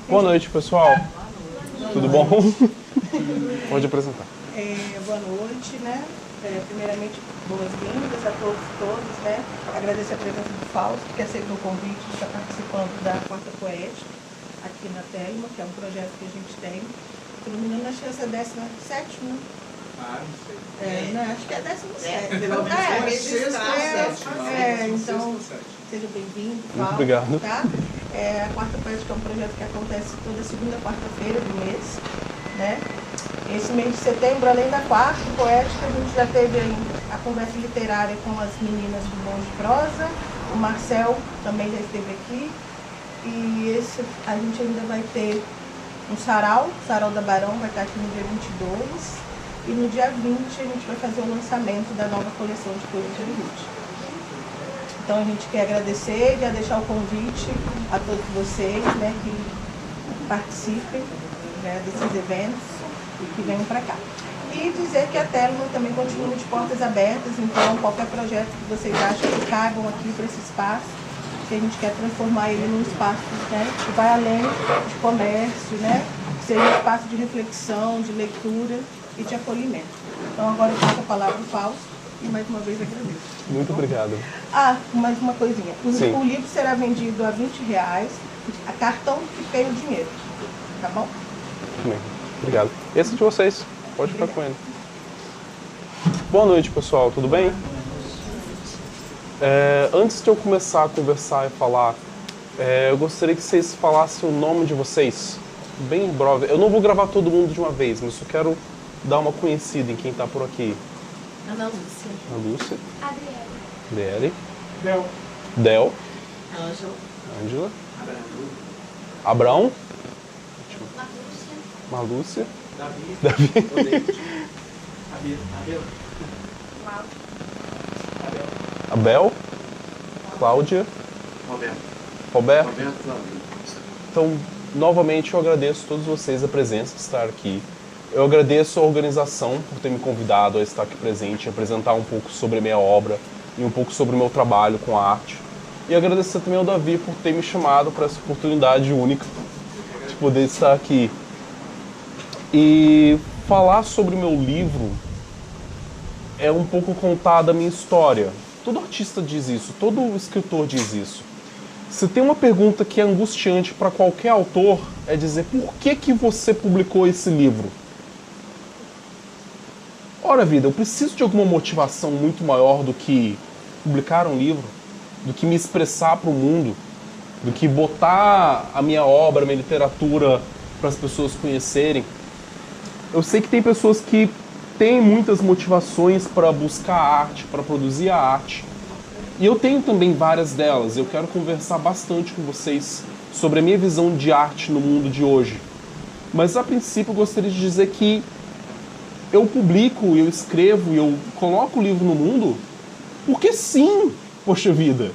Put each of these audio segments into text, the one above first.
Boa noite, pessoal. Tudo bom? Pode apresentar. Boa noite, né? Primeiramente, boas-vindas a todos, né? Agradecer a presença do Fausto, que aceitou o convite de estar participando da Quarta Poética aqui na Telma, que é um projeto que a gente tem. Se não me engano, acho que essa é a 17ª, né? Não sei. Não, acho que é a 17ª. Então, seja bem-vindo, Fausto. Muito obrigado. Tá? A Quarta Poética é um projeto que acontece toda segunda quarta-feira do mês, né? Esse mês de setembro, além da Quarta Poética, a gente já teve aí a conversa literária com as meninas do Bom de Prosa, o Marcel também já esteve aqui, e a gente ainda vai ter um sarau, o Sarau da Barão vai estar aqui no dia 22, e no dia 20 a gente vai fazer o lançamento da nova coleção de coisas de Ruth. Então a gente quer agradecer e já deixar o convite a todos vocês, né, que participem, né, desses eventos e que venham para cá. E dizer que a Telma também continua de portas abertas, então qualquer projeto que vocês acham que cabam aqui para esse espaço, que a gente quer transformar ele num espaço, né, que vai além de comércio, né, que seja um espaço de reflexão, de leitura e de acolhimento. Então agora eu passo a palavra para o Fausto e mais uma vez agradeço. Muito obrigado. Mais uma coisinha. O livro será vendido a R$20, a cartão e pay o dinheiro. Tá bom? Bem, obrigado. Esse é de vocês. Pode ficar com ele. Boa noite, pessoal. Tudo bem? Antes de eu começar a conversar e falar, eu gostaria que vocês falassem o nome de vocês. Bem breve. Eu não vou gravar todo mundo de uma vez, mas eu quero dar uma conhecida em quem está por aqui. Ana Lúcia. Ana Lúcia. Adriele. Del. Ângela. Abraão. Marlúcia. Marlúcia. Davi. Abel. Cláudia. Roberto. Então, novamente, eu agradeço a todos vocês a presença, estar aqui. Eu agradeço a organização por ter me convidado a estar aqui presente, apresentar um pouco sobre a minha obra e um pouco sobre o meu trabalho com a arte. E agradecer também ao Davi por ter me chamado para essa oportunidade única de poder estar aqui. E falar sobre o meu livro é um pouco contar da minha história. Todo artista diz isso, todo escritor diz isso. Se tem uma pergunta que é angustiante para qualquer autor, é dizer por que você publicou esse livro? Ora, vida, eu preciso de alguma motivação muito maior do que publicar um livro, do que me expressar para o mundo, do que botar a minha obra, a minha literatura para as pessoas conhecerem. Eu sei que tem pessoas que têm muitas motivações para buscar a arte, para produzir a arte. E eu tenho também várias delas. Eu quero conversar bastante com vocês sobre a minha visão de arte no mundo de hoje. Mas, a princípio, eu gostaria de dizer que eu publico, eu escrevo e eu coloco o livro no mundo porque sim, poxa vida.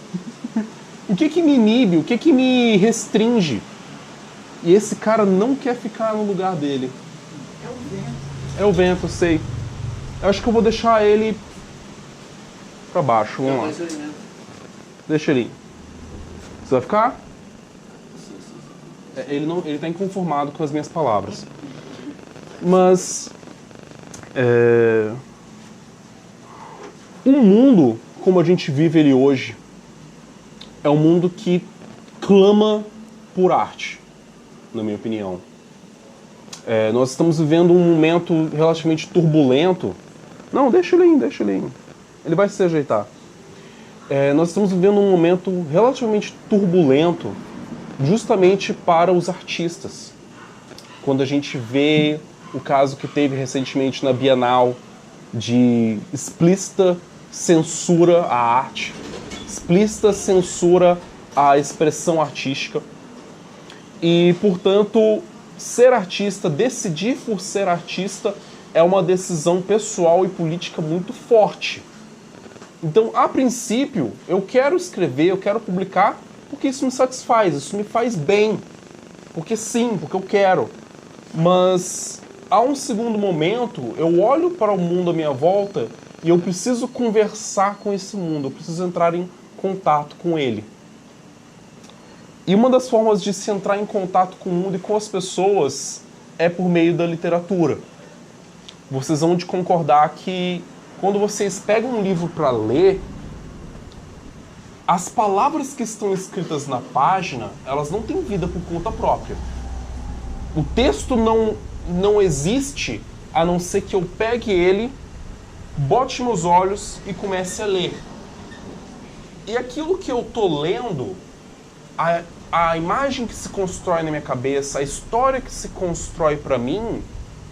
O que me inibe, o que me restringe? E esse cara não quer ficar no lugar dele. É o vento, eu sei. Eu acho que eu vou deixar ele pra baixo, vamos lá. Deixa ele ir. Você vai ficar? Ele tá inconformado com as minhas palavras. Mas o mundo, como a gente vive ele hoje, é um mundo que clama por arte, na minha opinião. Nós estamos vivendo um momento relativamente turbulento. Não, deixa ele ir. Ele vai se ajeitar. Nós estamos vivendo um momento relativamente turbulento justamente para os artistas. Quando a gente vê o caso que teve recentemente na Bienal de explícita censura à arte, explícita censura à expressão artística. E, portanto, ser artista, decidir por ser artista, é uma decisão pessoal e política muito forte. Então, a princípio, eu quero escrever, eu quero publicar, porque isso me satisfaz, isso me faz bem. Porque sim, porque eu quero. Mas, a um segundo momento, eu olho para o mundo à minha volta e eu preciso conversar com esse mundo, eu preciso entrar em contato com ele. E uma das formas de se entrar em contato com o mundo e com as pessoas é por meio da literatura. Vocês vão de concordar que quando vocês pegam um livro para ler, as palavras que estão escritas na página, elas não têm vida por conta própria. O texto não existe a não ser que eu pegue ele, bote meus olhos e comece a ler. E aquilo que eu tô lendo, a imagem que se constrói na minha cabeça, a história que se constrói para mim,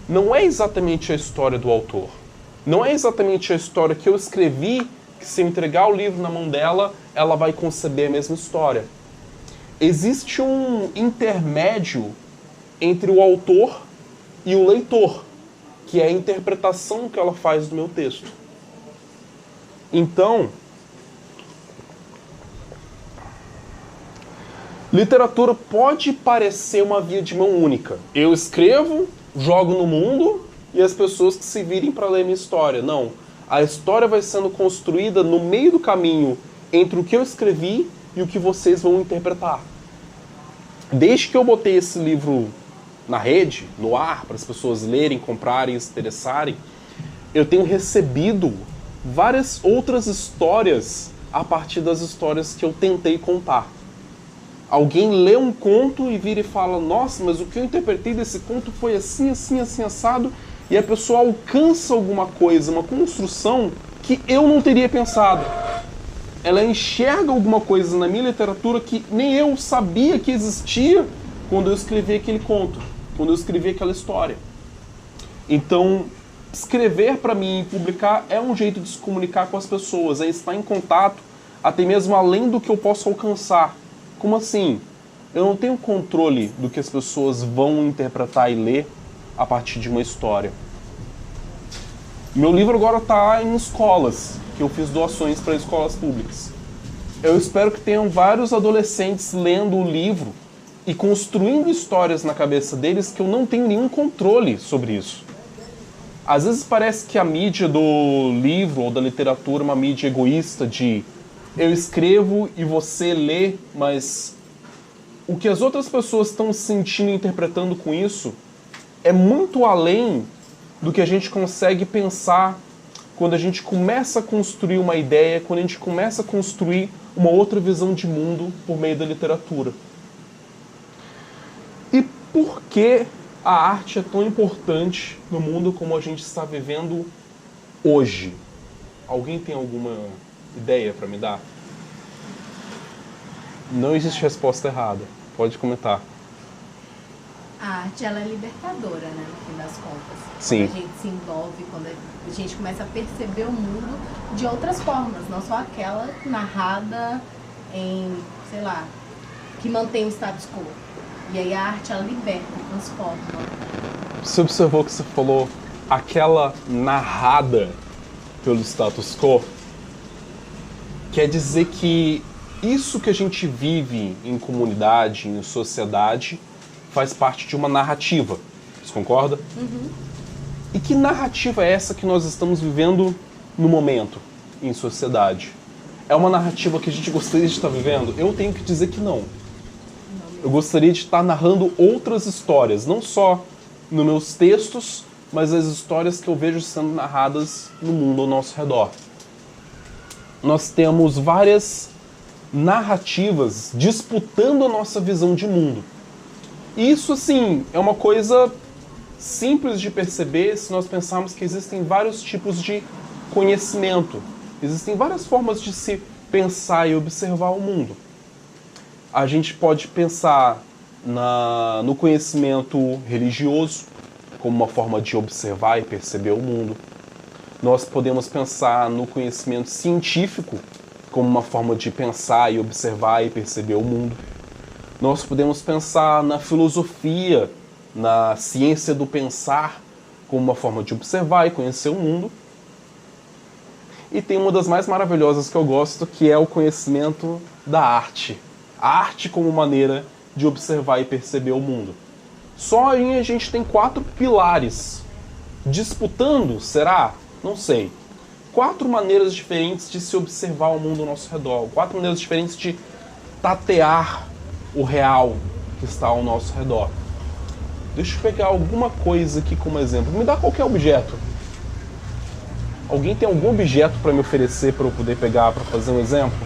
não é exatamente a história do autor. Não é exatamente a história que eu escrevi, que se eu entregar o livro na mão dela, ela vai conceber a mesma história. Existe um intermédio entre o autor e o leitor, que é a interpretação que ela faz do meu texto. Então, literatura pode parecer uma via de mão única. Eu escrevo, jogo no mundo e as pessoas que se virem para ler minha história. Não. A história vai sendo construída no meio do caminho entre o que eu escrevi e o que vocês vão interpretar. Desde que eu botei esse livro na rede, no ar, para as pessoas lerem, comprarem e se interessarem, eu tenho recebido várias outras histórias a partir das histórias que eu tentei contar. Alguém lê um conto e vira e fala: nossa, mas o que eu interpretei desse conto foi assim, assim, assim, assado, e a pessoa alcança alguma coisa, uma construção que eu não teria pensado. Ela enxerga alguma coisa na minha literatura que nem eu sabia que existia quando eu escrevi aquele conto, quando eu escrevi aquela história. Então, escrever para mim e publicar é um jeito de se comunicar com as pessoas, é estar em contato até mesmo além do que eu posso alcançar. Como assim? Eu não tenho controle do que as pessoas vão interpretar e ler a partir de uma história. Meu livro agora está em escolas, que eu fiz doações para escolas públicas. Eu espero que tenham vários adolescentes lendo o livro e construindo histórias na cabeça deles que eu não tenho nenhum controle sobre isso. Às vezes parece que a mídia do livro ou da literatura é uma mídia egoísta de eu escrevo e você lê, mas o que as outras pessoas estão sentindo e interpretando com isso é muito além do que a gente consegue pensar quando a gente começa a construir uma ideia, quando a gente começa a construir uma outra visão de mundo por meio da literatura. E por que a arte é tão importante no mundo como a gente está vivendo hoje? Alguém tem alguma ideia para me dar? Não existe resposta errada. Pode comentar. A arte, ela é libertadora, né, no fim das contas. Sim. Quando a gente se envolve, quando a gente começa a perceber o mundo de outras formas, não só aquela narrada em, sei lá, que mantém o status quo. E aí a arte, ela liberta, transforma. Você observou que você falou aquela narrada pelo status quo? Quer dizer que isso que a gente vive em comunidade, em sociedade, faz parte de uma narrativa. Você concorda? Uhum. E que narrativa é essa que nós estamos vivendo no momento, em sociedade? É uma narrativa que a gente gostaria de estar vivendo? Eu tenho que dizer que não. Eu gostaria de estar narrando outras histórias, não só nos meus textos, mas as histórias que eu vejo sendo narradas no mundo ao nosso redor. Nós temos várias narrativas disputando a nossa visão de mundo. E isso, assim, é uma coisa simples de perceber se nós pensarmos que existem vários tipos de conhecimento. Existem várias formas de se pensar e observar o mundo. A gente pode pensar no conhecimento religioso como uma forma de observar e perceber o mundo. Nós podemos pensar no conhecimento científico como uma forma de pensar e observar e perceber o mundo. Nós podemos pensar na filosofia, na ciência do pensar, como uma forma de observar e conhecer o mundo. E tem uma das mais maravilhosas que eu gosto, que é o conhecimento da arte. A arte como maneira de observar e perceber o mundo. Só aí a gente tem 4 pilares. Disputando, será? Não sei. 4 maneiras diferentes de se observar o mundo ao nosso redor. 4 maneiras diferentes de tatear o real que está ao nosso redor. Deixa eu pegar alguma coisa aqui como exemplo. Me dá qualquer objeto. Alguém tem algum objeto para me oferecer para eu poder pegar, para fazer um exemplo?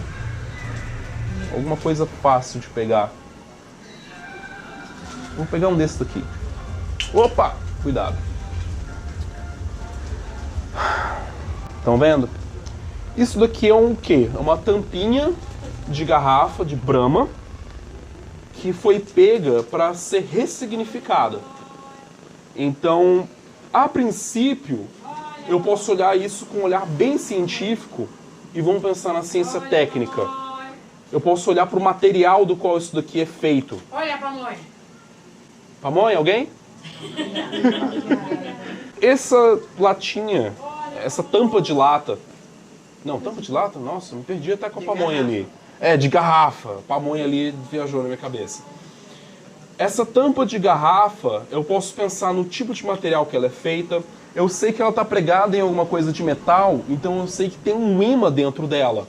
Alguma coisa fácil de pegar. Vou pegar um desse daqui. Opa! Cuidado. Estão vendo? Isso daqui é um quê? É uma tampinha de garrafa de Brahma que foi pega para ser ressignificada. Então, a princípio, eu posso olhar isso com um olhar bem científico e vamos pensar na ciência técnica. Eu posso olhar para o material do qual isso daqui é feito. Olha, pamonha. Pamonha, alguém? Essa latinha, essa tampa de lata... Não, tampa de lata? Nossa, me perdi até com a pamonha ali. É, de garrafa. Pamonha ali viajou na minha cabeça. Essa tampa de garrafa, eu posso pensar no tipo de material que ela é feita. Eu sei que ela está pregada em alguma coisa de metal, então eu sei que tem um ímã dentro dela.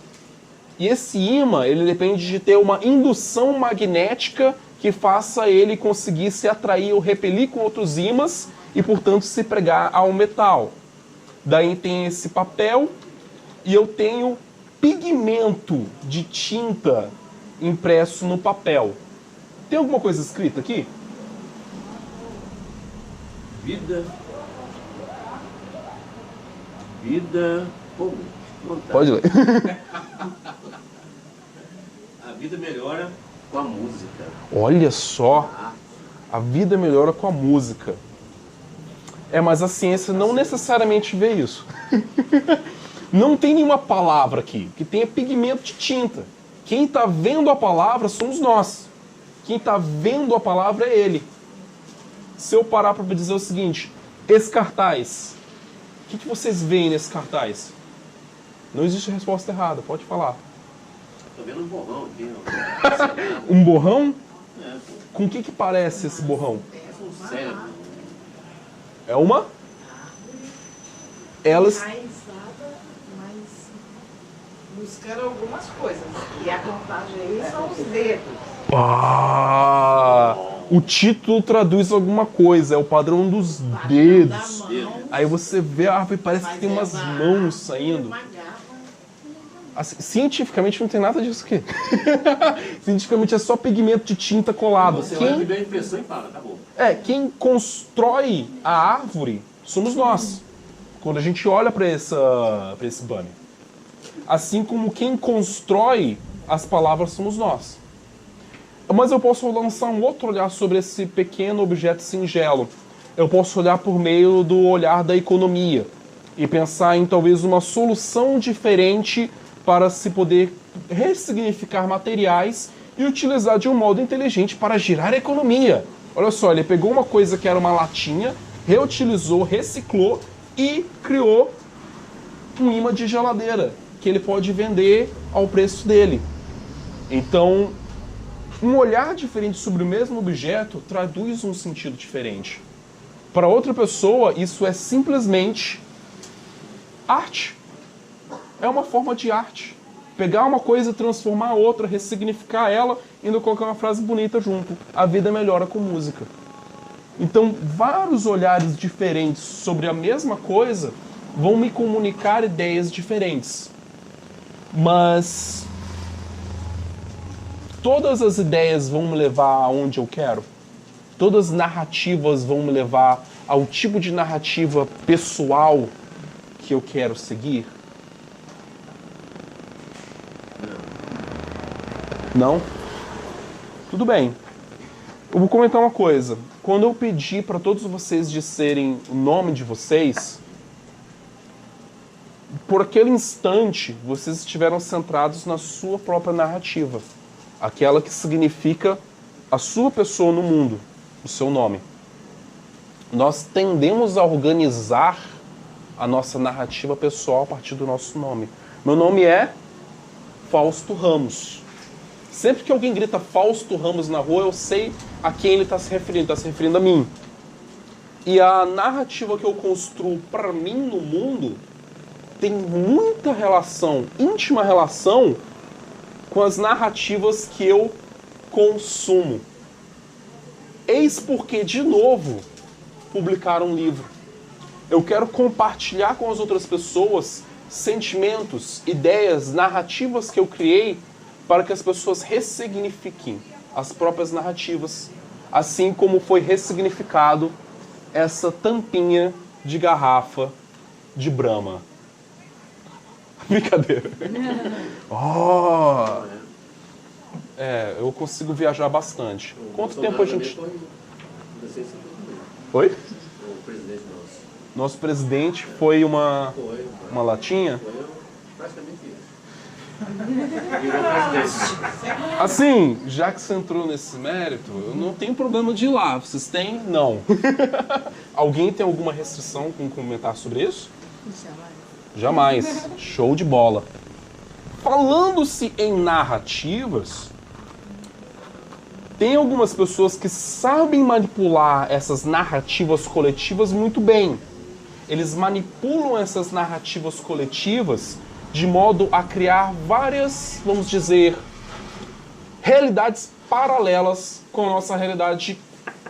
E esse ímã, ele depende de ter uma indução magnética que faça ele conseguir se atrair ou repelir com outros ímãs e, portanto, se pregar ao metal. Daí tem esse papel e eu tenho pigmento de tinta impresso no papel. Tem alguma coisa escrita aqui? Vida. Pô, não tá. Pode ler. A vida melhora com a música. Olha só, a vida melhora com a música. É, mas a ciência não necessariamente vê isso. Não tem nenhuma palavra aqui que tenha pigmento de tinta. Quem está vendo a palavra somos nós. Quem está vendo a palavra é ele. Se eu parar para dizer o seguinte, esse cartaz, o que vocês veem nesse cartaz? Não existe resposta errada, pode falar. Tô vendo um borrão aqui. Um borrão? É, pô. Com o que parece esse borrão? É um cérebro. É uma? Elas... Mas buscando algumas coisas. E a contagem aí são os dedos. Ah, o título traduz alguma coisa, é o padrão dos dedos. Aí você vê a árvore e parece que tem umas mãos saindo. Assim, cientificamente não tem nada disso aqui. Cientificamente é só pigmento de tinta colado. Você olha primeiro a impressão e fala, tá bom. Quem constrói a árvore somos nós. Quando a gente olha para esse banner. Assim como quem constrói as palavras somos nós. Mas eu posso lançar um outro olhar sobre esse pequeno objeto singelo. Eu posso olhar por meio do olhar da economia e pensar em talvez uma solução diferente para se poder ressignificar materiais e utilizar de um modo inteligente para girar a economia. Olha só, ele pegou uma coisa que era uma latinha, reutilizou, reciclou e criou um imã de geladeira que ele pode vender ao preço dele. Então, um olhar diferente sobre o mesmo objeto traduz um sentido diferente. Para outra pessoa, isso é simplesmente arte. É uma forma de arte. Pegar uma coisa, transformar a outra, ressignificar ela e ainda colocar uma frase bonita junto. A vida melhora com música. Então, vários olhares diferentes sobre a mesma coisa vão me comunicar ideias diferentes. Mas todas as ideias vão me levar aonde eu quero? Todas as narrativas vão me levar ao tipo de narrativa pessoal que eu quero seguir? Não? Tudo bem. Eu vou comentar uma coisa. Quando eu pedi para todos vocês disserem o nome de vocês, por aquele instante, vocês estiveram centrados na sua própria narrativa. Aquela que significa a sua pessoa no mundo, o seu nome. Nós tendemos a organizar a nossa narrativa pessoal a partir do nosso nome. Meu nome é Fausto Ramos. Sempre que alguém grita Fausto Ramos na rua, eu sei a quem ele está se referindo. Está se referindo a mim. E a narrativa que eu construo para mim no mundo tem muita relação, íntima relação, com as narrativas que eu consumo. Eis porque, de novo, publicar um livro. Eu quero compartilhar com as outras pessoas sentimentos, ideias, narrativas que eu criei para que as pessoas ressignifiquem as próprias narrativas, assim como foi ressignificado essa tampinha de garrafa de Brahma. Brincadeira. Oh! Eu consigo viajar bastante. Quanto tempo a gente... Oi? O presidente nosso. Nosso presidente foi uma latinha? Foi praticamente isso. Virou presidente. Assim, já que você entrou nesse mérito, eu não tenho problema de ir lá. Vocês têm? Não. Alguém tem alguma restrição com comentar sobre isso? Jamais. Show de bola. Falando-se em narrativas, tem algumas pessoas que sabem manipular essas narrativas coletivas muito bem. Eles manipulam essas narrativas coletivas de modo a criar várias, vamos dizer, realidades paralelas com a nossa realidade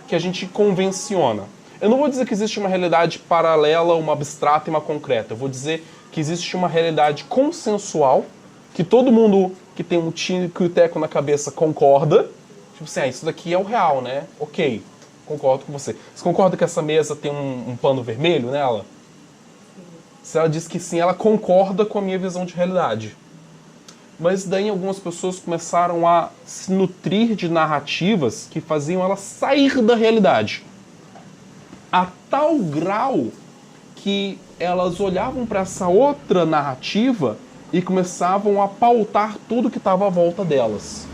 que a gente convenciona. Eu não vou dizer que existe uma realidade paralela, uma abstrata e uma concreta. Eu vou dizer que existe uma realidade consensual, que todo mundo que tem um tico e teco na cabeça concorda. Tipo assim, isso daqui é o real, né? Ok, concordo com você. Você concorda que essa mesa tem um pano vermelho nela? Sim. Se ela diz que sim, ela concorda com a minha visão de realidade. Mas daí algumas pessoas começaram a se nutrir de narrativas que faziam ela sair da realidade. A tal grau que elas olhavam para essa outra narrativa e começavam a pautar tudo que estava à volta delas.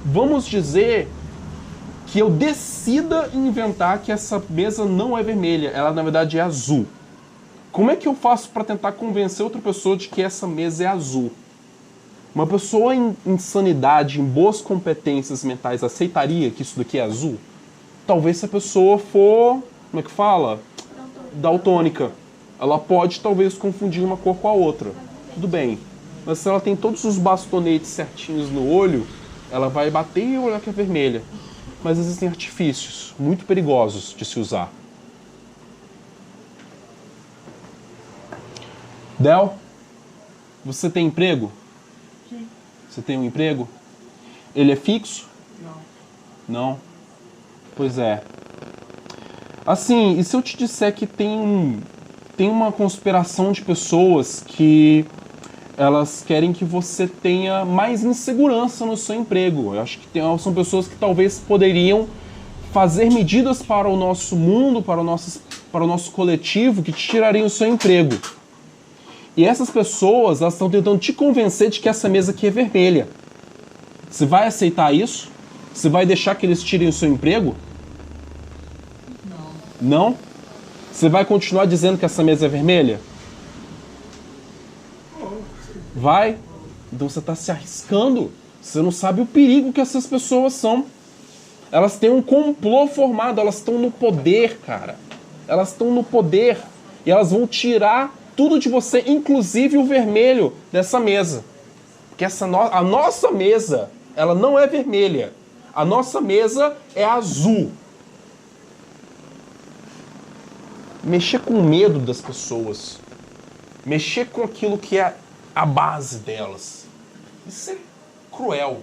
Vamos dizer que eu decida inventar que essa mesa não é vermelha, ela na verdade é azul. Como é que eu faço para tentar convencer outra pessoa de que essa mesa é azul? Uma pessoa em sanidade, em boas competências mentais, aceitaria que isso daqui é azul? Talvez se a pessoa for, como é que fala? Daltônica. Ela pode talvez confundir uma cor com a outra. Tudo bem. Mas se ela tem todos os bastonetes certinhos no olho, ela vai bater e olhar que é vermelha. Mas existem artifícios muito perigosos de se usar. Del, você tem emprego? Sim. Você tem um emprego? Ele é fixo? Não. Não? Pois é. Assim, e se eu te disser que tem uma conspiração de pessoas que elas querem que você tenha mais insegurança no seu emprego? Eu acho que são pessoas que talvez poderiam fazer medidas para o nosso mundo, para o nosso coletivo, que te tirariam o seu emprego. E essas pessoas, elas estão tentando te convencer de que essa mesa aqui é vermelha. Você vai aceitar isso? Você vai deixar que eles tirem o seu emprego? Não? Você vai continuar dizendo que essa mesa é vermelha? Vai? Então você está se arriscando. Você não sabe o perigo que essas pessoas são. Elas têm um complô formado, elas estão no poder, cara. Elas estão no poder. E elas vão tirar tudo de você, inclusive o vermelho dessa mesa. Porque a nossa mesa, ela não é vermelha. A nossa mesa é azul. Mexer com o medo das pessoas. Mexer com aquilo que é a base delas. Isso é cruel.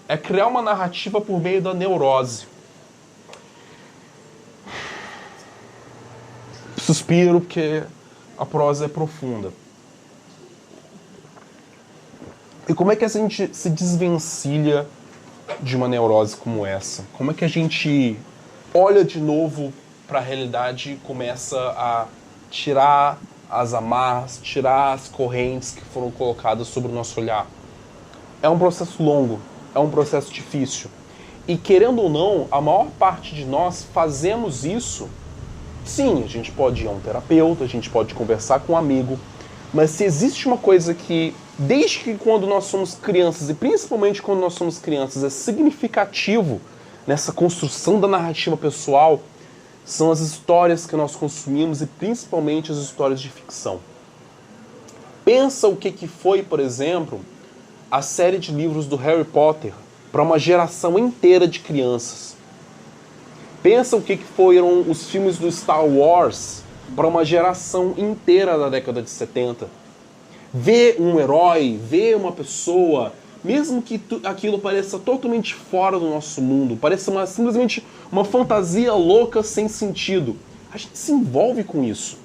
É criar uma narrativa por meio da neurose. Suspiro porque a prosa é profunda. E como é que a gente se desvencilha de uma neurose como essa? Como é que a gente olha de novo para a realidade e começa a tirar as amarras, tirar as correntes que foram colocadas sobre o nosso olhar? É um processo longo, é um processo difícil. E querendo ou não, a maior parte de nós fazemos isso. Sim, a gente pode ir a um terapeuta, a gente pode conversar com um amigo, mas se existe uma coisa que, desde que quando nós somos crianças, e principalmente quando nós somos crianças, é significativo nessa construção da narrativa pessoal, são as histórias que nós consumimos e principalmente as histórias de ficção. Pensa o que foi, por exemplo, a série de livros do Harry Potter para uma geração inteira de crianças. Pensa o que foram os filmes do Star Wars para uma geração inteira da década de 70. Ver um herói, ver uma pessoa, mesmo que aquilo pareça totalmente fora do nosso mundo, pareça simplesmente uma fantasia louca sem sentido, a gente se envolve com isso.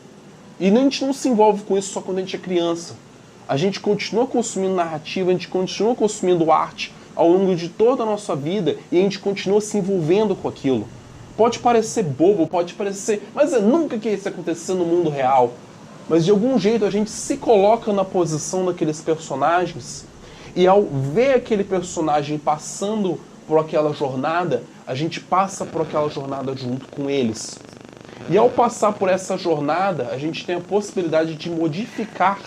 E a gente não se envolve com isso só quando a gente é criança. A gente continua consumindo narrativa, a gente continua consumindo arte ao longo de toda a nossa vida e a gente continua se envolvendo com aquilo. Pode parecer bobo, pode parecer... Mas nunca que isso acontecer no mundo real. Mas de algum jeito a gente se coloca na posição daqueles personagens e ao ver aquele personagem passando por aquela jornada, a gente passa por aquela jornada junto com eles. E ao passar por essa jornada, a gente tem a possibilidade de modificar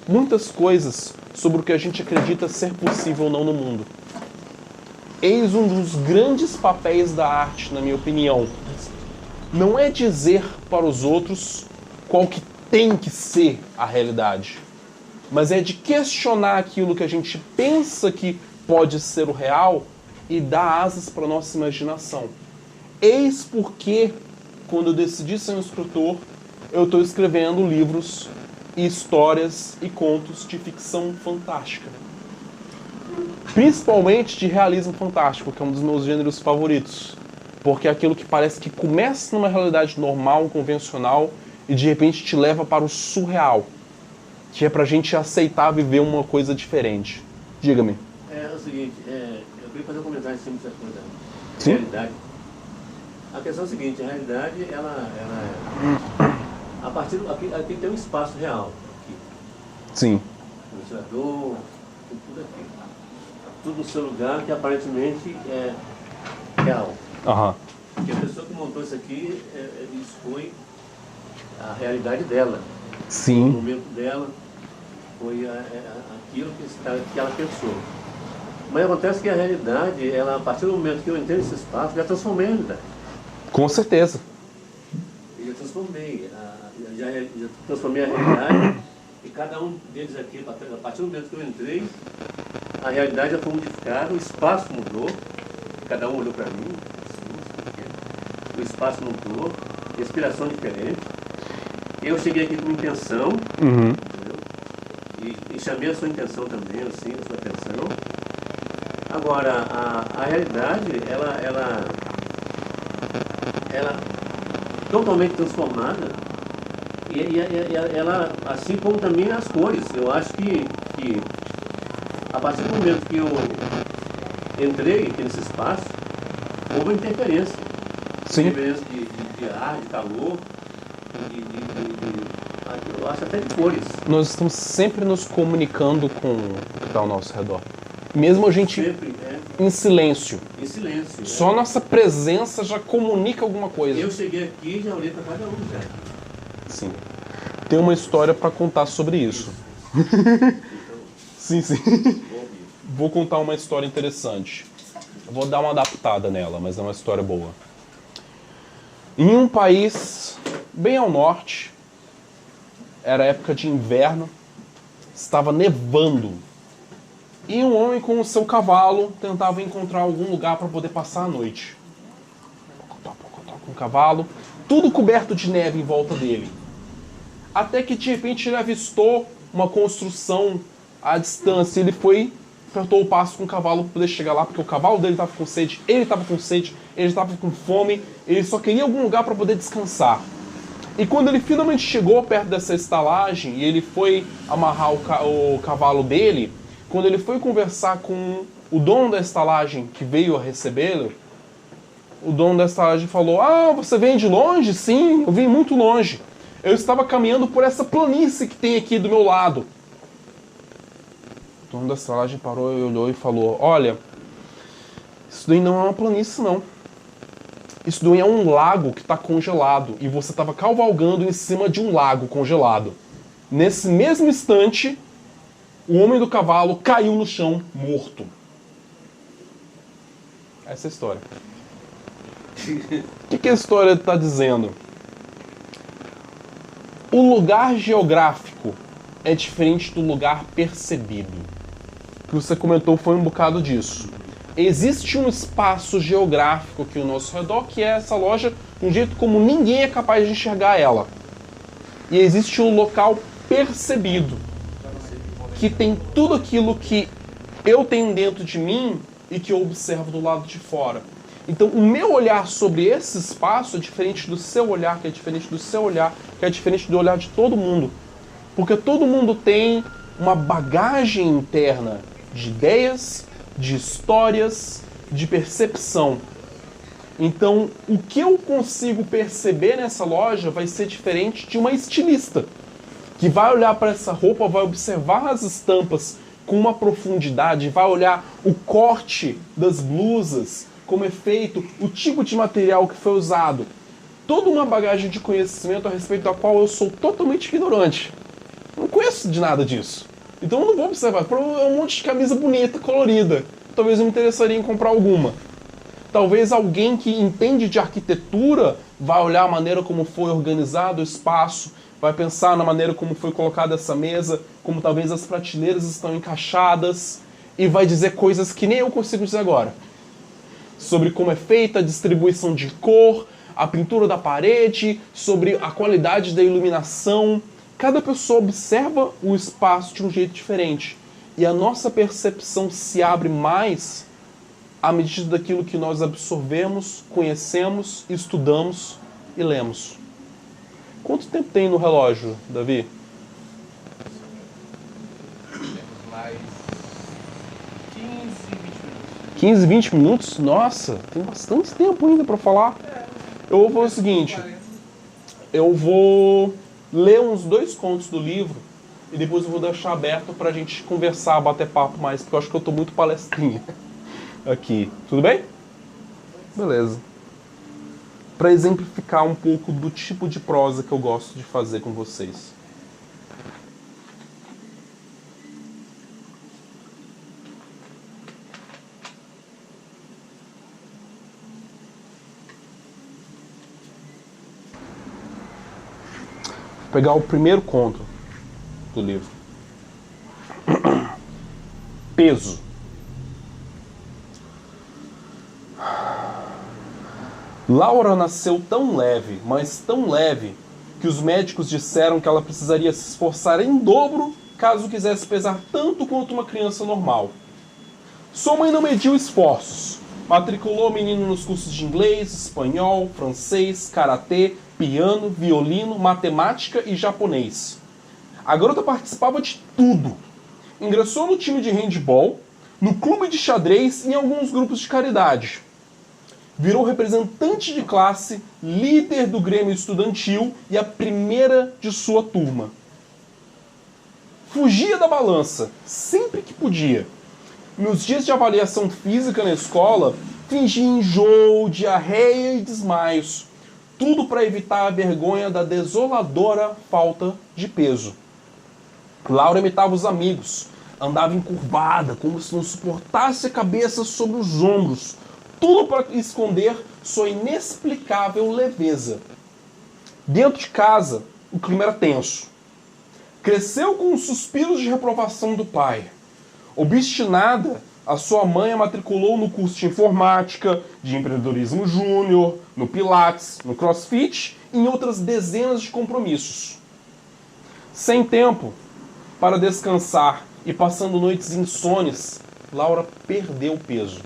muitas coisas sobre o que a gente acredita ser possível ou não no mundo. Eis um dos grandes papéis da arte, na minha opinião. Não é dizer para os outros qual que tem que ser a realidade, mas é de questionar aquilo que a gente pensa que pode ser o real e dar asas para a nossa imaginação. Eis porque, quando eu decidi ser um escritor, eu estou escrevendo livros e histórias e contos de ficção fantástica. Principalmente de realismo fantástico, que é um dos meus gêneros favoritos. Porque é aquilo que parece que começa numa realidade normal, convencional, e de repente te leva para o surreal. Que é pra gente aceitar viver uma coisa diferente. Diga-me. É o seguinte, eu queria fazer um comentário em cima dessa coisa. Sim? Realidade. A questão é a seguinte, a realidade, ela a partir do... Aqui tem um espaço real. Aqui. Sim. O ventilador, tudo aqui. Tudo no seu lugar que aparentemente é real. Aham. Porque a pessoa que montou isso aqui expõe a realidade dela. O Sim. momento dela foi aquilo que ela pensou. Mas acontece que a realidade, ela, a partir do momento que eu entrei nesse espaço, já transformei a realidade. Com certeza. Eu já transformei. Já transformei a realidade e cada um deles aqui, a partir do momento que eu entrei, a realidade já foi modificada, o espaço mudou, cada um olhou para mim, assim, o espaço mudou, respiração diferente. Eu cheguei aqui com uma intenção, entendeu? E chamei a sua intenção também, assim, a sua atenção. Agora, a realidade, ela totalmente transformada, e ela, assim como também as cores. Eu acho que a partir do momento que eu entrei aqui nesse espaço, houve uma interferência. Sim. Interferência de ar, de calor, eu acho até de cores. Nós estamos sempre nos comunicando com o que está ao nosso redor. Mesmo a gente Sempre, em silêncio. em silêncio. Só a nossa presença já comunica alguma coisa. Eu cheguei aqui e já olhei para cada um já. Sim. Tem uma história para contar sobre isso. Sim, sim. Vou contar uma história interessante. Eu vou dar uma adaptada nela, mas é uma história boa. Em um país bem ao norte, era época de inverno, estava nevando. E um homem com o seu cavalo tentava encontrar algum lugar para poder passar a noite. Com o cavalo, tudo coberto de neve em volta dele. Até que de repente ele avistou uma construção à distância. Ele foi, apertou o passo com o cavalo para poder chegar lá, porque o cavalo dele estava com sede, ele estava com sede, ele estava com fome, ele só queria algum lugar para poder descansar. E quando ele finalmente chegou perto dessa estalagem e ele foi amarrar o cavalo dele, quando ele foi conversar com o dono da estalagem que veio a recebê-lo, o dono da estalagem falou: "Ah, você vem de longe? Sim, eu vim muito longe. Eu estava caminhando por essa planície que tem aqui do meu lado." O dono da estalagem parou e olhou e falou: "Olha, isso daí não é uma planície, não. Isso daí é um lago que está congelado e você estava cavalgando em cima de um lago congelado." Nesse mesmo instante, o homem do cavalo caiu no chão, morto. Essa é a história. O que a história está dizendo? O lugar geográfico é diferente do lugar percebido. O que você comentou foi um bocado disso. existe um espaço geográfico aqui ao nosso redor, que é essa loja, de um jeito como ninguém é capaz de enxergar ela. E existe um local percebido, que tem tudo aquilo que eu tenho dentro de mim e que eu observo do lado de fora. Então, o meu olhar sobre esse espaço é diferente do seu olhar, que é diferente do seu olhar, que é diferente do olhar de todo mundo. Porque todo mundo tem uma bagagem interna de ideias, de histórias, de percepção. Então, o que eu consigo perceber nessa loja vai ser diferente de uma estilista, que vai olhar para essa roupa, vai observar as estampas com uma profundidade, vai olhar o corte das blusas, como é feito, o tipo de material que foi usado. Toda uma bagagem de conhecimento a respeito da qual eu sou totalmente ignorante. Não conheço de nada disso. Então eu não vou observar. É um monte de camisa bonita, colorida. Talvez eu me interessaria em comprar alguma. Talvez alguém que entende de arquitetura vai olhar a maneira como foi organizado o espaço, vai pensar na maneira como foi colocada essa mesa, como talvez as prateleiras estão encaixadas, e vai dizer coisas que nem eu consigo dizer agora. Sobre como é feita a distribuição de cor, a pintura da parede, sobre a qualidade da iluminação. Cada pessoa observa o espaço de um jeito diferente. E a nossa percepção se abre mais à medida daquilo que nós absorvemos, conhecemos, estudamos e lemos. Quanto tempo tem no relógio, Davi? Mais 15, 20 minutos. 15, 20 minutos? Nossa, tem bastante tempo ainda para falar. Eu vou fazer o seguinte, eu vou ler uns 2 contos do livro e depois eu vou deixar aberto pra gente conversar, bater papo mais, porque eu acho que eu tô muito palestrinha aqui. Tudo bem? Beleza. Para exemplificar um pouco do tipo de prosa que eu gosto de fazer com vocês. Vou pegar o primeiro conto do livro. Peso. Laura nasceu tão leve, mas tão leve, que os médicos disseram que ela precisaria se esforçar em dobro caso quisesse pesar tanto quanto uma criança normal. Sua mãe não mediu esforços. Matriculou o menino nos cursos de inglês, espanhol, francês, karatê, piano, violino, matemática e japonês. A garota participava de tudo. Ingressou no time de handball, no clube de xadrez e em alguns grupos de caridade. Virou representante de classe, líder do Grêmio Estudantil e a primeira de sua turma. Fugia da balança, sempre que podia. Nos dias de avaliação física na escola, fingia enjoo, diarreia e desmaios. Tudo para evitar a vergonha da desoladora falta de peso. Laura imitava os amigos. Andava encurvada, como se não suportasse a cabeça sobre os ombros. Tudo para esconder sua inexplicável leveza. Dentro de casa, o clima era tenso. Cresceu com os suspiros de reprovação do pai. Obstinada, a sua mãe a matriculou no curso de informática, de empreendedorismo júnior, no Pilates, no CrossFit e em outras dezenas de compromissos. Sem tempo para descansar e passando noites insones, Laura perdeu peso.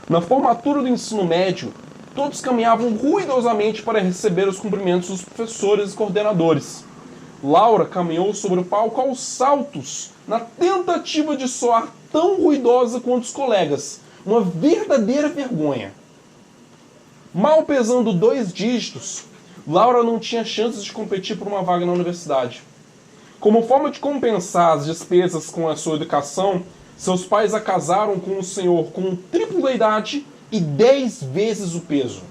Na formatura do ensino médio, todos caminhavam ruidosamente para receber os cumprimentos dos professores e coordenadores. Laura caminhou sobre o palco aos saltos, na tentativa de soar tão ruidosa quanto os colegas. Uma verdadeira vergonha. Mal pesando 2 dígitos, Laura não tinha chances de competir por uma vaga na universidade. Como forma de compensar as despesas com a sua educação, seus pais a casaram com um senhor com o triplo da idade e 10 vezes o peso.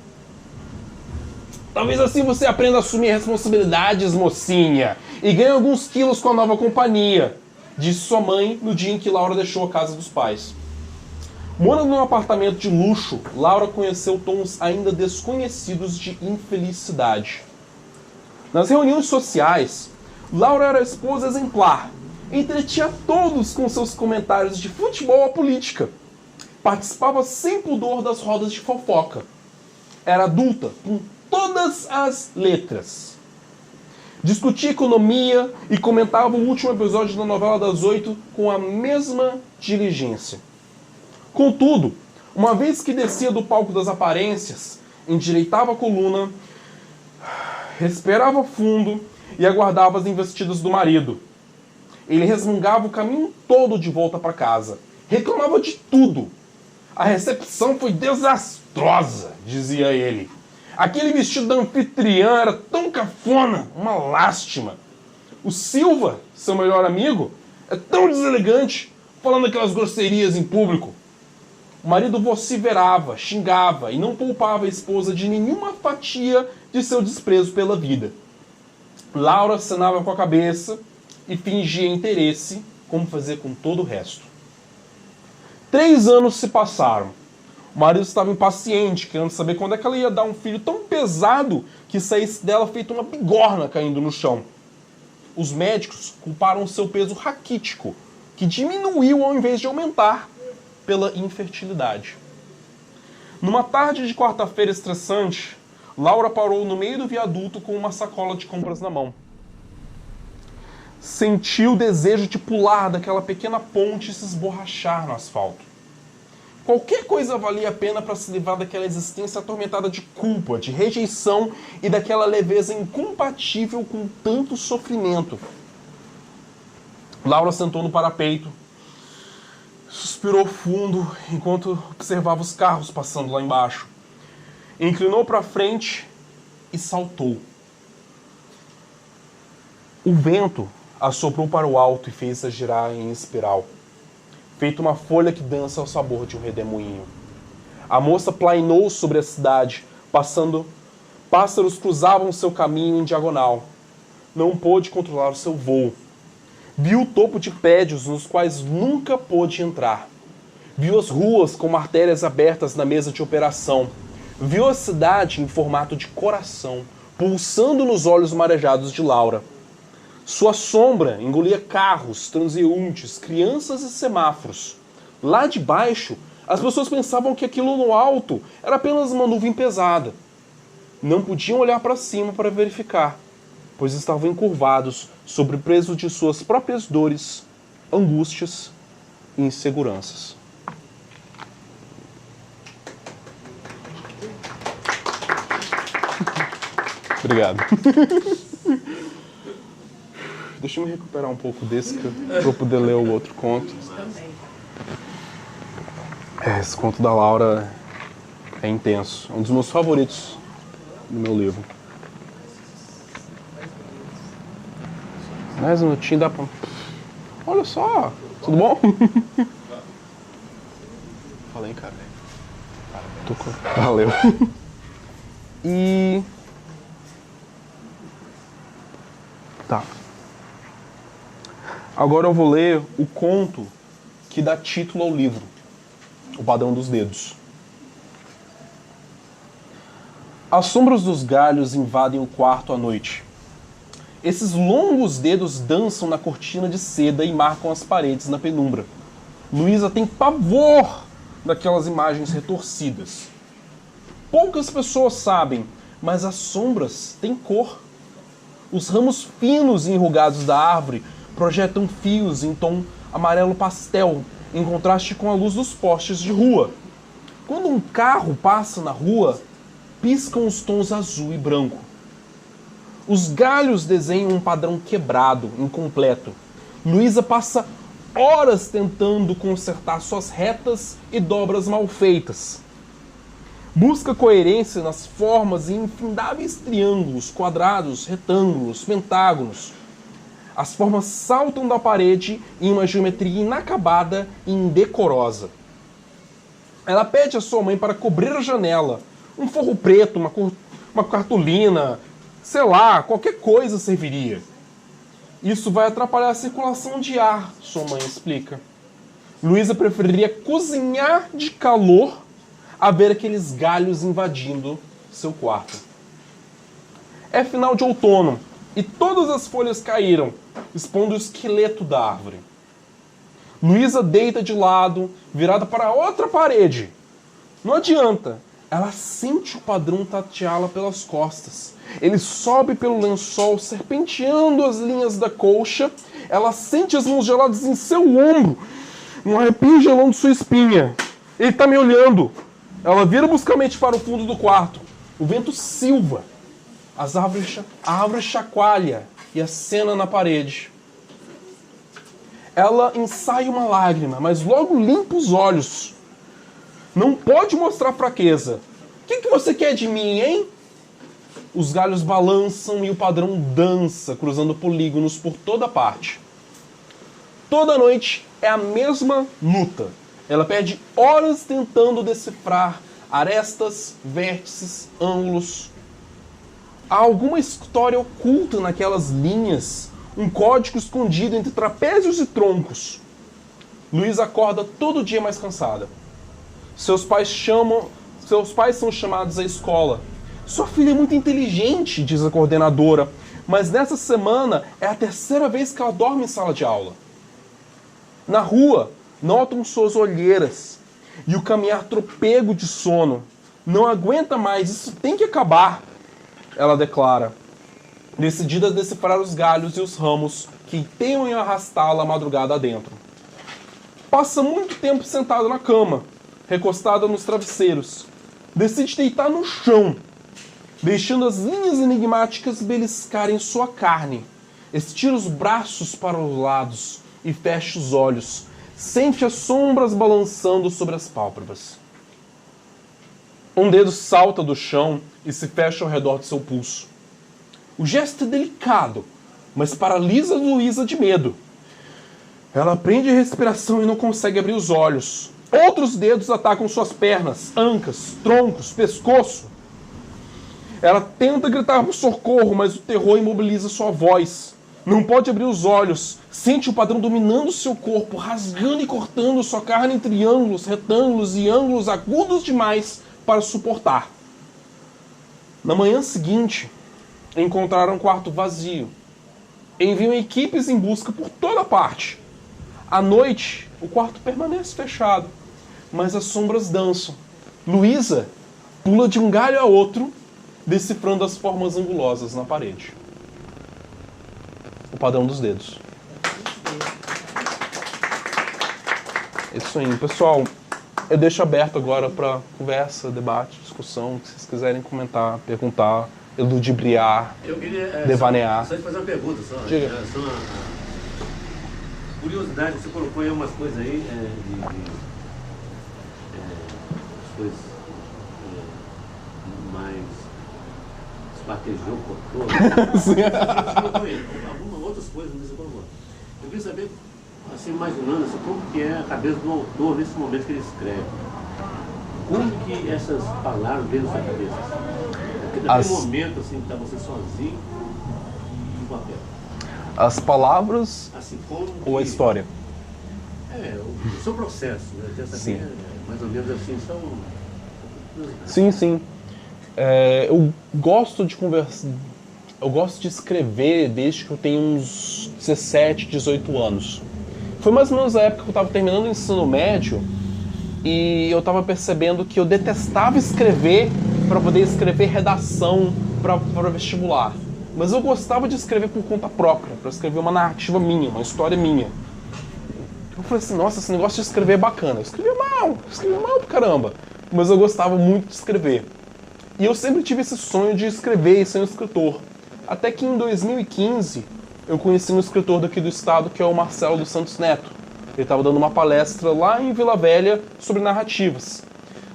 Talvez assim você aprenda a assumir responsabilidades, mocinha, e ganhe alguns quilos com a nova companhia, disse sua mãe no dia em que Laura deixou a casa dos pais. Morando num apartamento de luxo, Laura conheceu tons ainda desconhecidos de infelicidade. Nas reuniões sociais, Laura era a esposa exemplar, entretinha todos com seus comentários de futebol à política. Participava sem pudor das rodas de fofoca. Era adulta, com todas as letras. Discutia economia e comentava o último episódio da novela das 8 com a mesma diligência. Contudo, uma vez que descia do palco das aparências, endireitava a coluna, respirava fundo e aguardava as investidas do marido. Ele resmungava o caminho todo de volta para casa. Reclamava de tudo. A recepção foi desastrosa, dizia ele. Aquele vestido da anfitriã era tão cafona, uma lástima. O Silva, seu melhor amigo, é tão deselegante, falando aquelas grosserias em público. O marido vociferava, xingava e não poupava a esposa de nenhuma fatia de seu desprezo pela vida. Laura acenava com a cabeça e fingia interesse, como fazia com todo o resto. 3 anos se passaram. O marido estava impaciente, querendo saber quando é que ela ia dar um filho tão pesado que saísse dela feito uma bigorna caindo no chão. Os médicos culparam seu peso raquítico, que diminuiu ao invés de aumentar, pela infertilidade. Numa tarde de quarta-feira estressante, Laura parou no meio do viaduto com uma sacola de compras na mão. Sentiu o desejo de pular daquela pequena ponte e se esborrachar no asfalto. Qualquer coisa valia a pena para se livrar daquela existência atormentada de culpa, de rejeição e daquela leveza incompatível com tanto sofrimento. Laura sentou no parapeito, suspirou fundo enquanto observava os carros passando lá embaixo. Inclinou para frente e saltou. O vento assoprou para o alto e fez-a girar em espiral, feito uma folha que dança ao sabor de um redemoinho. A moça plainou sobre a cidade, passando. Pássaros cruzavam seu caminho em diagonal. Não pôde controlar o seu voo. Viu o topo de prédios nos quais nunca pôde entrar. Viu as ruas com artérias abertas na mesa de operação. Viu a cidade em formato de coração, pulsando nos olhos marejados de Laura. Sua sombra engolia carros, transeuntes, crianças e semáforos. Lá de baixo, as pessoas pensavam que aquilo no alto era apenas uma nuvem pesada. Não podiam olhar para cima para verificar, pois estavam encurvados sobre o peso de suas próprias dores, angústias e inseguranças. Obrigado. Deixa eu me recuperar um pouco desse para eu poder ler o outro conto. Esse conto da Laura é intenso. É um dos meus favoritos no meu livro. Mais um minutinho dá pra... Olha só! Tudo bom? Fala aí, cara. Valeu. E... Tá. Agora eu vou ler o conto que dá título ao livro, O Padrão dos Dedos. As sombras dos galhos invadem o quarto à noite. Esses longos dedos dançam na cortina de seda e marcam as paredes na penumbra. Luísa tem pavor daquelas imagens retorcidas. Poucas pessoas sabem, mas as sombras têm cor. Os ramos finos e enrugados da árvore projetam fios em tom amarelo pastel, em contraste com a luz dos postes de rua. Quando um carro passa na rua, piscam os tons azul e branco. Os galhos desenham um padrão quebrado, incompleto. Luísa passa horas tentando consertar suas retas e dobras mal feitas. Busca coerência nas formas em infindáveis triângulos, quadrados, retângulos, pentágonos. As formas saltam da parede em uma geometria inacabada e indecorosa. Ela pede à sua mãe para cobrir a janela. Um forro preto, uma cartolina, sei lá, qualquer coisa serviria. Isso vai atrapalhar a circulação de ar, sua mãe explica. Luísa preferiria cozinhar de calor a ver aqueles galhos invadindo seu quarto. É final de outono e todas as folhas caíram, expondo o esqueleto da árvore. Luísa deita de lado, virada para outra parede. Não adianta. Ela sente o padrão tateá-la pelas costas. Ele sobe pelo lençol, serpenteando as linhas da colcha. Ela sente as mãos geladas em seu ombro, um arrepio gelando sua espinha. Ele está me olhando. Ela vira bruscamente para o fundo do quarto. O vento silva. A árvore chacoalha e acena na parede. Ela ensaia uma lágrima, mas logo limpa os olhos. Não pode mostrar fraqueza. O que você quer de mim, hein? Os galhos balançam e o padrão dança, cruzando polígonos por toda parte. Toda noite é a mesma luta. Ela perde horas tentando decifrar arestas, vértices, ângulos. Há alguma história oculta naquelas linhas, um código escondido entre trapézios e troncos. Luísa acorda todo dia mais cansada. Seus pais são chamados à escola. Sua filha é muito inteligente, diz a coordenadora, mas nessa semana é a terceira vez que ela dorme em sala de aula. Na rua, notam suas olheiras e o caminhar tropego de sono. Não aguenta mais, isso tem que acabar, ela declara, decidida a decifrar os galhos e os ramos que tenham em arrastá-la a madrugada adentro. Passa muito tempo sentada na cama, recostada nos travesseiros. Decide deitar no chão, deixando as linhas enigmáticas beliscarem sua carne. Estira os braços para os lados e fecha os olhos. Sente as sombras balançando sobre as pálpebras. Um dedo salta do chão e se fecha ao redor de seu pulso. O gesto é delicado, mas paralisa Luísa de medo. Ela prende a respiração e não consegue abrir os olhos. Outros dedos atacam suas pernas, ancas, troncos, pescoço. Ela tenta gritar por socorro, mas o terror imobiliza sua voz. Não pode abrir os olhos. Sente o padrão dominando seu corpo, rasgando e cortando sua carne em triângulos, retângulos e ângulos agudos demais para suportar. Na manhã seguinte, encontraram um quarto vazio. Enviam equipes em busca por toda parte. À noite, o quarto permanece fechado, mas as sombras dançam. Luísa pula de um galho a outro, decifrando as formas angulosas na parede. O padrão dos dedos. Isso aí, pessoal. Eu deixo aberto agora para conversa, debate, discussão, que vocês quiserem comentar, perguntar, eludibriar, Eu queria devanear. só te fazer uma pergunta. Diga. Só uma curiosidade, você colocou aí umas coisas aí, as coisas mais espartejou, cortou. Você colocou aí algumas outras coisas, mas você colocou. Eu queria saber, assim, imaginando assim, como que é a cabeça do autor nesse momento que ele escreve. Como que essas palavras vêm na sua cabeça? Porque naquele momento, assim, que está você sozinho no papel. As palavras Assim, como ou a que- história? o seu processo, né? Já sabia, Sim. mais ou menos assim, são... Sim, sim. Eu gosto de conversar. Eu gosto de escrever desde que eu tenho uns 17, 18 anos. Foi mais ou menos a época que eu estava terminando o ensino médio e eu estava percebendo que eu detestava escrever para poder escrever redação para vestibular. Mas eu gostava de escrever por conta própria, para escrever uma narrativa minha, uma história minha. Eu falei assim, nossa, esse negócio de escrever é bacana. Eu escrevia mal pra caramba. Mas eu gostava muito de escrever. E eu sempre tive esse sonho de escrever e ser um escritor. Até que em 2015, eu conheci um escritor daqui do estado, que é o Marcelo dos Santos Neto. Ele estava dando uma palestra lá em Vila Velha sobre narrativas.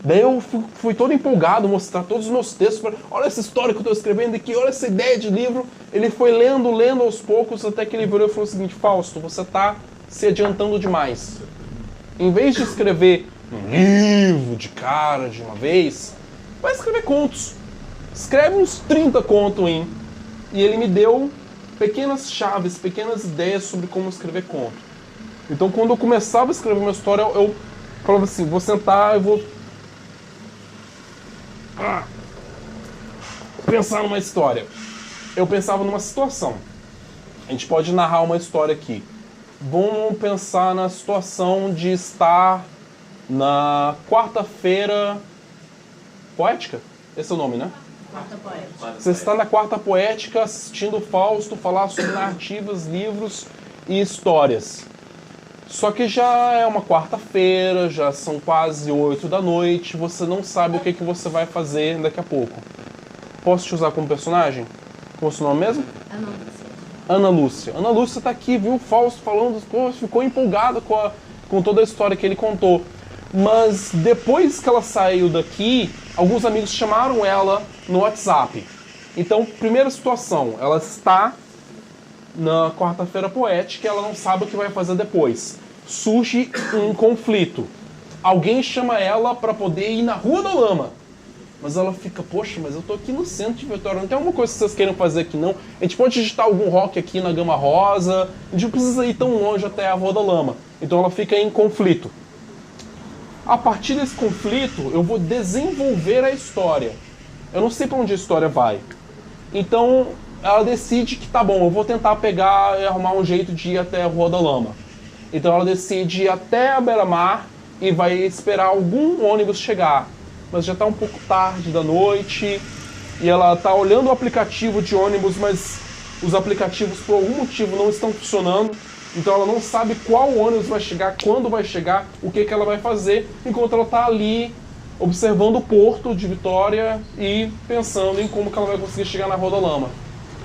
Daí eu fui todo empolgado, mostrar todos os meus textos. Falei, olha essa história que eu estou escrevendo aqui, olha essa ideia de livro. Ele foi lendo aos poucos, até que ele virou e falou o seguinte, Fausto, você está se adiantando demais. Em vez de escrever um livro de cara, de uma vez, vai escrever contos. Escreve uns 30 contos, hein? E ele me deu pequenas chaves, pequenas ideias sobre como escrever conto. Então, quando eu começava a escrever uma história, eu falava assim, vou sentar, eu vou pensar numa história. Eu pensava numa situação. A gente pode narrar uma história aqui. vamos pensar na situação de estar na quarta-feira poética? Esse é o nome, né? Quarta poética. Você está na quarta poética assistindo Fausto falar sobre narrativas, livros e histórias. Só que já é uma quarta-feira, já são quase 8 da noite, você não sabe o que você vai fazer daqui a pouco. Posso te usar como personagem? Qual é o seu nome mesmo? Ana Lúcia. Ana Lúcia tá aqui, viu o Fausto falando, pô, ficou empolgada com toda a história que ele contou. Mas depois que ela saiu daqui, alguns amigos chamaram ela no WhatsApp. Então, primeira situação, ela está na quarta-feira poética e ela não sabe o que vai fazer depois. Surge um conflito. Alguém chama ela para poder ir na Rua da Lama. Mas ela fica, poxa, mas eu tô aqui no centro de Vitória, não tem alguma coisa que vocês queiram fazer aqui não? A gente pode digitar algum rock aqui na Gama Rosa, a gente não precisa ir tão longe até a Rua da Lama. Então ela fica em conflito. A partir desse conflito, eu vou desenvolver a história. Eu não sei para onde a história vai. Então ela decide que tá bom, eu vou tentar pegar e arrumar um jeito de ir até a Rua da Lama. Então ela decide ir até a beira-mar e vai esperar algum ônibus chegar. Mas já está um pouco tarde da noite e ela está olhando o aplicativo de ônibus, mas os aplicativos por algum motivo não estão funcionando, então ela não sabe qual ônibus vai chegar, quando vai chegar, o que ela vai fazer, enquanto ela está ali observando o porto de Vitória e pensando em como que ela vai conseguir chegar na Rua da Lama.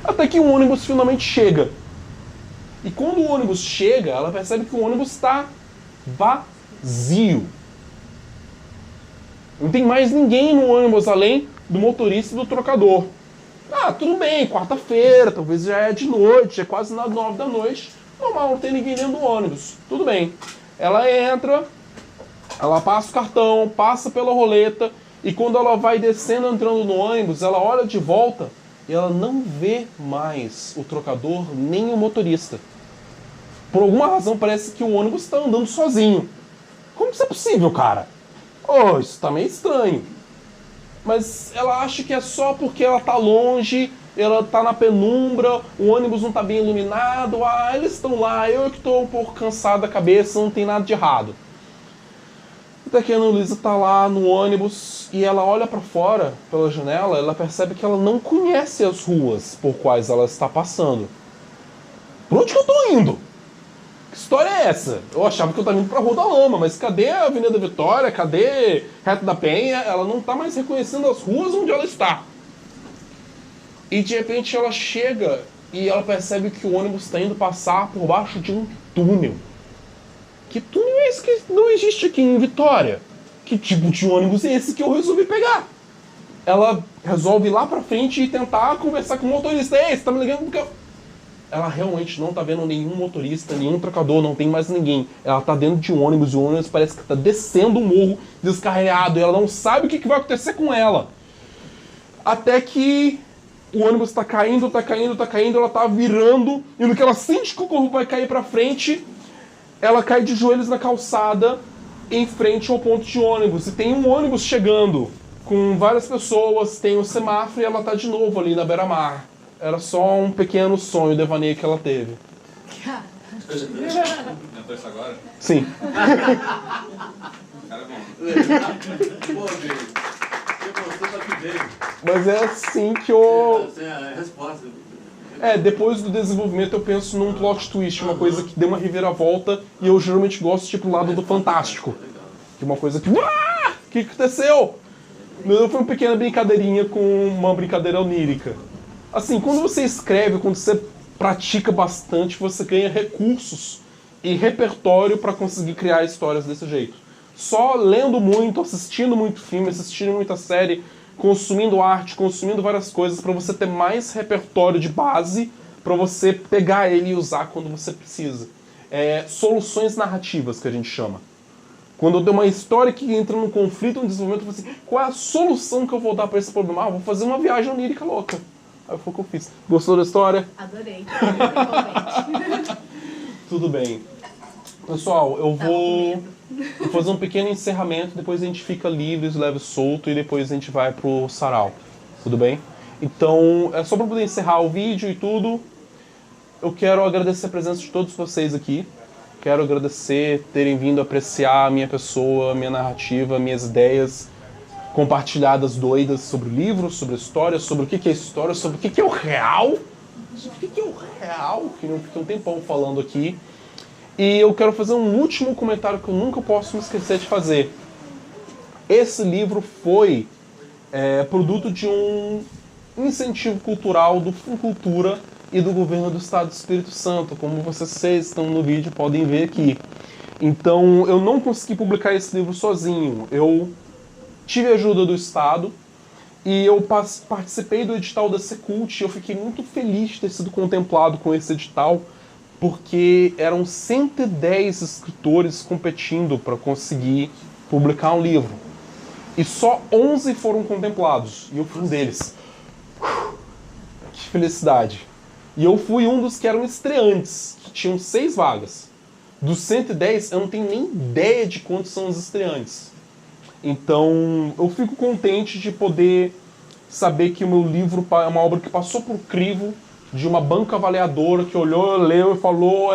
Até que o ônibus finalmente chega. E quando o ônibus chega, ela percebe que o ônibus está vazio. Não tem mais ninguém no ônibus além do motorista e do trocador. Ah, tudo bem, quarta-feira, talvez já é de noite, é quase nas 9 da noite. Normal, não tem ninguém dentro do ônibus. Tudo bem. Ela entra, ela passa o cartão, passa pela roleta e quando ela vai descendo, entrando no ônibus, ela olha de volta e ela não vê mais o trocador nem o motorista. Por alguma razão parece que o ônibus está andando sozinho. Como isso é possível, cara? Oh, isso tá meio estranho. Mas ela acha que é só porque ela tá longe, ela tá na penumbra, o ônibus não tá bem iluminado, eles estão lá, eu que tô um pouco cansado da cabeça, não tem nada de errado. Até que a Ana Luísa tá lá no ônibus e ela olha pra fora, pela janela, ela percebe que ela não conhece as ruas por quais ela está passando. Por onde que eu tô indo? Que história é essa? Eu achava que eu estava indo para a Rua da Lama, mas cadê a Avenida Vitória? Cadê Reto da Penha? Ela não está mais reconhecendo as ruas onde ela está. E de repente ela chega e ela percebe que o ônibus está indo passar por baixo de um túnel. Que túnel é esse que não existe aqui em Vitória? Que tipo de ônibus é esse que eu resolvi pegar? Ela resolve ir lá para frente e tentar conversar com o motorista. Ei, você tá me ligando porque eu... Ela realmente não tá vendo nenhum motorista, nenhum trocador, não tem mais ninguém. Ela tá dentro de um ônibus e o ônibus parece que tá descendo o morro descarregado. E ela não sabe o que vai acontecer com ela. Até que o ônibus tá caindo, ela tá virando. E no que ela sente que o corpo vai cair pra frente, ela cai de joelhos na calçada em frente ao ponto de ônibus. E tem um ônibus chegando com várias pessoas, tem um semáforo e ela tá de novo ali na beira-mar. Era só um pequeno sonho, devaneio que ela teve. Inventou isso agora? Sim. Cara, bom. Pô, Deus. Você gostou da vida. Mas é assim que eu... Essa é a resposta. Depois do desenvolvimento eu penso num plot twist, uma coisa que dê uma reviravolta, e eu geralmente gosto de ir pro lado do fantástico. Que é uma coisa que... O que aconteceu? Foi uma pequena brincadeirinha com uma brincadeira onírica. Assim, quando você escreve, quando você pratica bastante, você ganha recursos e repertório para conseguir criar histórias desse jeito. Só lendo muito, assistindo muito filme, assistindo muita série, consumindo arte, consumindo várias coisas, para você ter mais repertório de base, para você pegar ele e usar quando você precisa. Soluções narrativas, que a gente chama. Quando eu tenho uma história que entra num conflito, num desenvolvimento, eu falo assim, qual é a solução que eu vou dar para esse problema? Vou fazer uma viagem onírica louca. Aí foi o que eu fiz. Gostou da história? Adorei. Realmente. Tudo bem. Pessoal, eu vou fazer um pequeno encerramento, depois a gente fica livre, leve solto e depois a gente vai pro sarau. Tudo bem? Então, só para poder encerrar o vídeo e tudo, eu quero agradecer a presença de todos vocês aqui. Quero agradecer terem vindo apreciar a minha pessoa, a minha narrativa, minhas ideias compartilhadas doidas sobre o livro, sobre a história, sobre o que é história, sobre o que é o real. Sobre o que é o real, que não fica um tempão falando aqui. E eu quero fazer um último comentário que eu nunca posso me esquecer de fazer. Esse livro foi produto de um incentivo cultural do Funcultura e do governo do Estado do Espírito Santo, como vocês estão no vídeo podem ver aqui. Então eu não consegui publicar esse livro sozinho, eu tive a ajuda do Estado e eu participei do edital da Secult e eu fiquei muito feliz de ter sido contemplado com esse edital, porque eram 110 escritores competindo para conseguir publicar um livro. E só 11 foram contemplados, e eu fui um deles. Que felicidade. E eu fui um dos que eram estreantes, que tinham 6 vagas. Dos 110, eu não tenho nem ideia de quantos são os estreantes. Então, eu fico contente de poder saber que o meu livro é uma obra que passou por crivo de uma banca avaliadora que olhou, leu e falou,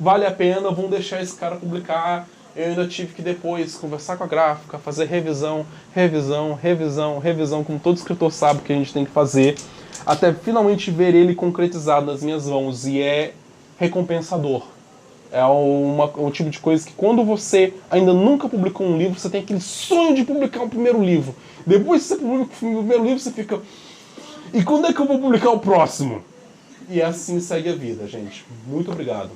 vale a pena, vamos deixar esse cara publicar. Eu ainda tive que depois conversar com a gráfica, fazer revisão, como todo escritor sabe que a gente tem que fazer, até finalmente ver ele concretizado nas minhas mãos, e é recompensador. É um tipo de coisa que quando você ainda nunca publicou um livro, você tem aquele sonho de publicar o primeiro livro. Depois que você publica o primeiro livro, você fica... E quando é que eu vou publicar o próximo? E assim segue a vida, gente. Muito obrigado.